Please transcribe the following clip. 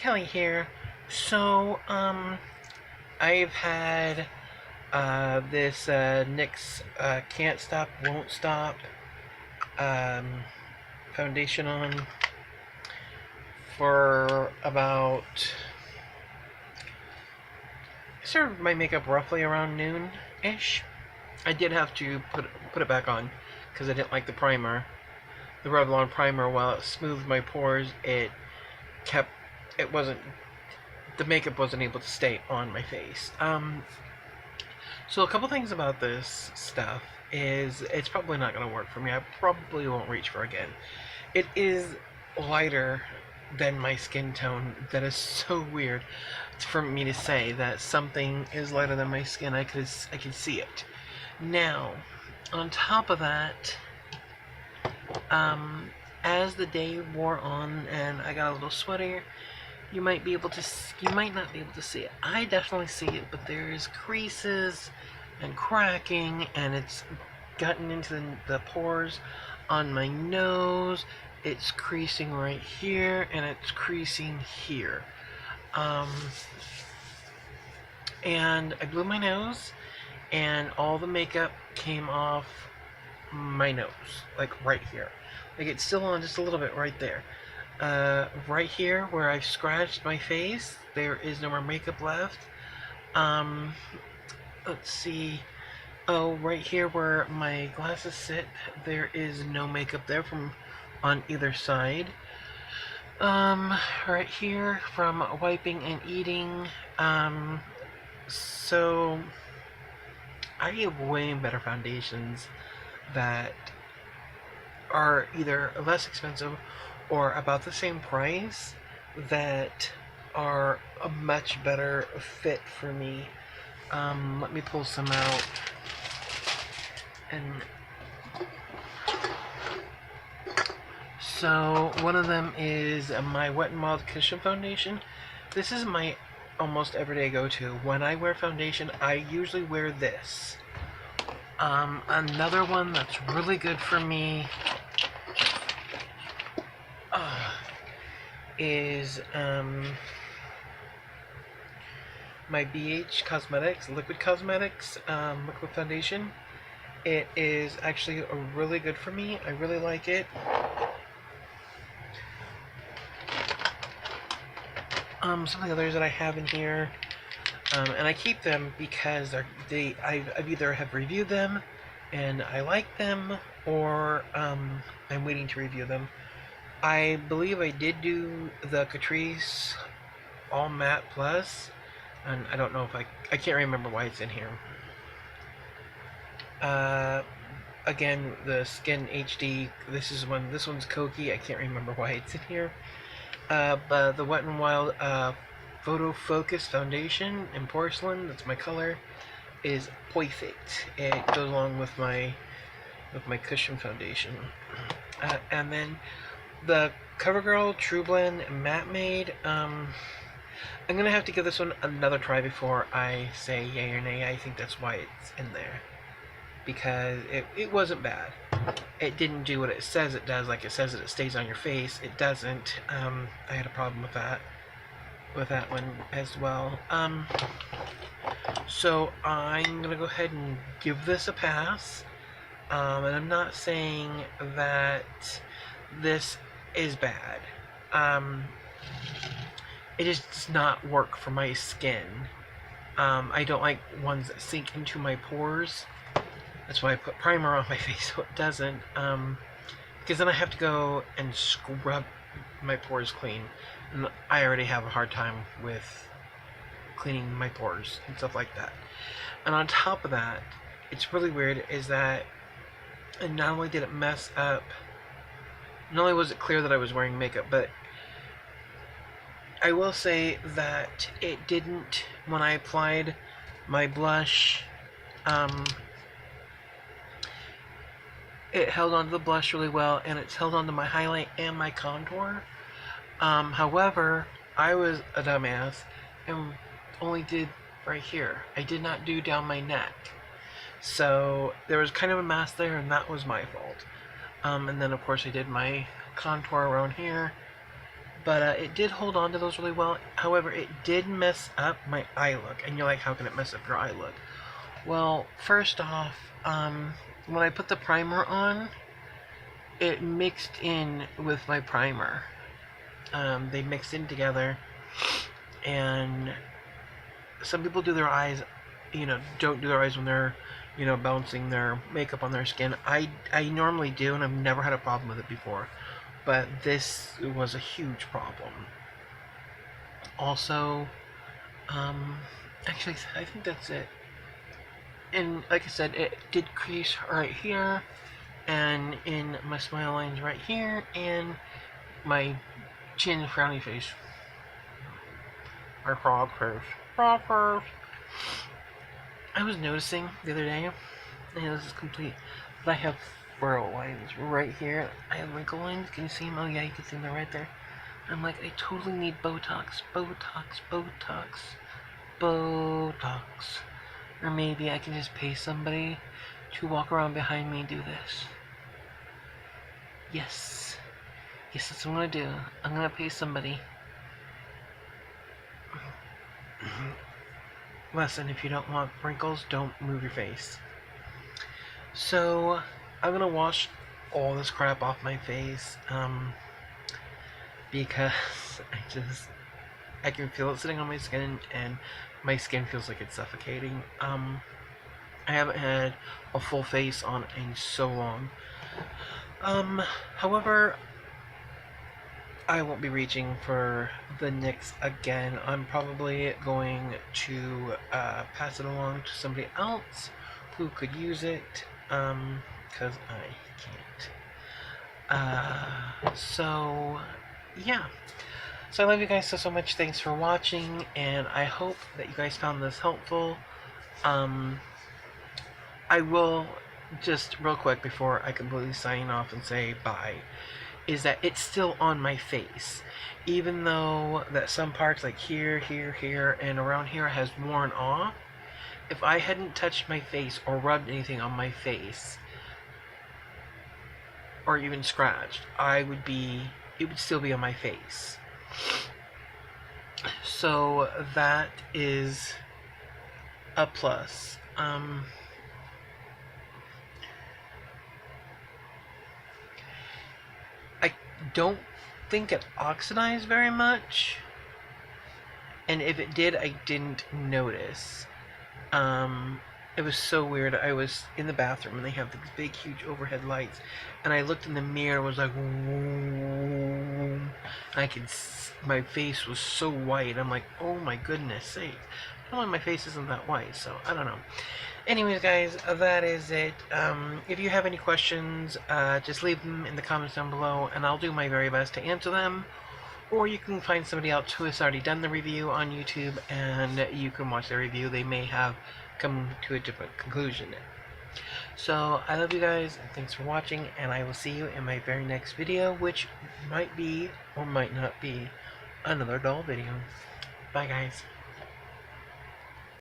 Kelly here. So, I've had this Nyx Can't Stop, Won't Stop um, foundation on for about. I started my makeup roughly around noon-ish. I did have to put it back on because I didn't like the primer. The Revlon primer, while it smoothed my pores, kept it wasn't the makeup wasn't able to stay on my face. So a couple things about this stuff is it's probably not going to work for me. I probably won't reach for it again. It is lighter than my skin tone. That is so weird for me to say that something is lighter than my skin. I could see it. Now, on top of that, as the day wore on and I got a little sweatier, you might not be able to see it. I definitely see it, but there's creases and cracking, and it's gotten into the pores on my nose. It's creasing right here, and it's creasing here. And I blew my nose, and all the makeup came off my nose, like right here. Like it's still on just a little bit right there. Right here where I've scratched my face, there is no more makeup left. Let's see. Oh, right here where my glasses sit, there is no makeup there from on either side. Right here from wiping and eating. So I have way better foundations that are either less expensive or about the same price that are a much better fit for me. Let me pull some out. And so one of them is my Wet n Wild Cushion Foundation. This is my almost everyday go-to. When I wear foundation, I usually wear this. Another one that's really good for me is my BH Cosmetics liquid foundation. It is actually really good for me. I really like it. Some of the others that I have in here, and I keep them because I've either have reviewed them and I like them, or I'm waiting to review them. I believe I did do the Catrice All Matte Plus, and I don't know if I can't remember why it's in here. Again, the Skin HD, this one's Koki, I can't remember why it's in here. But the Wet n Wild Photo Focus Foundation in Porcelain, that's my color, is perfect. It goes along with my Cushion Foundation. And then the CoverGirl True Blend Matte Made. I'm gonna have to give this one another try before I say yay or nay. I think that's why it's in there, because it wasn't bad. It didn't do what it says it does. Like it says that it stays on your face. It doesn't. I had a problem with that one as well. So I'm gonna go ahead and give this a pass. And I'm not saying that this is bad. It just does not work for my skin. I don't like ones that sink into my pores. That's why I put primer on my face so it doesn't. Because then I have to go and scrub my pores clean. And I already have a hard time with cleaning my pores and stuff like that. And on top of that, it's really weird is that, and not only did it mess up, not only was it clear that I was wearing makeup, but I will say that it didn't, when I applied my blush, it held onto the blush really well, and it's held onto my highlight and my contour. However, I was a dumbass and only did right here. I did not do down my neck. So there was kind of a mess there, and that was my fault. And then of course I did my contour around here, but it did hold on to those really well. However, it did mess up my eye look, and you're like, how can it mess up your eye look? Well, first off, when I put the primer on, it mixed in with my primer. They mixed in together, and some people do their eyes, don't do their eyes when they're, bouncing their makeup on their skin. I normally do, and I've never had a problem with it before, but this was a huge problem. Also, actually, I think that's it. And like I said, it did crease right here, and in my smile lines right here, and my chin frowny face. My frog face. Frog face. I was noticing the other day, and this is complete, but I have furrow lines right here. I have wrinkle lines. Can you see them? Oh yeah, you can see them right there. I'm like, I totally need Botox. Botox. Botox. Botox. Or maybe I can just pay somebody to walk around behind me and do this. Yes. Yes, that's what I'm gonna do. I'm gonna pay somebody. Listen, if you don't want wrinkles, don't move your face. So, I'm gonna wash all this crap off my face, because I can feel it sitting on my skin, and my skin feels like it's suffocating. I haven't had a full face on in so long. However, I won't be reaching for the Nyx again. I'm probably going to pass it along to somebody else who could use it, because I can't. So, yeah. So I love you guys so much. Thanks for watching, and I hope that you guys found this helpful. I will just real quick before I completely sign off and say bye, is that it's still on my face, even though that some parts like here, and around here has worn off. If I hadn't touched my face or rubbed anything on my face or even scratched, it would still be on my face. So that is a plus. I don't think it oxidized very much, and if it did, I didn't notice. It was so weird. I was in the bathroom and they have these big huge overhead lights, and I looked in the mirror and was like, whoa. My face was so white. I'm like, oh my goodness sake. Normally my face isn't that white, so I don't know. Anyways, guys, that is it. If you have any questions, just leave them in the comments down below, and I'll do my very best to answer them. Or you can find somebody else who has already done the review on YouTube, and you can watch their review. They may have come to a different conclusion. So, I love you guys, and thanks for watching, and I will see you in my very next video, which might be, or might not be, another doll video. Bye, guys.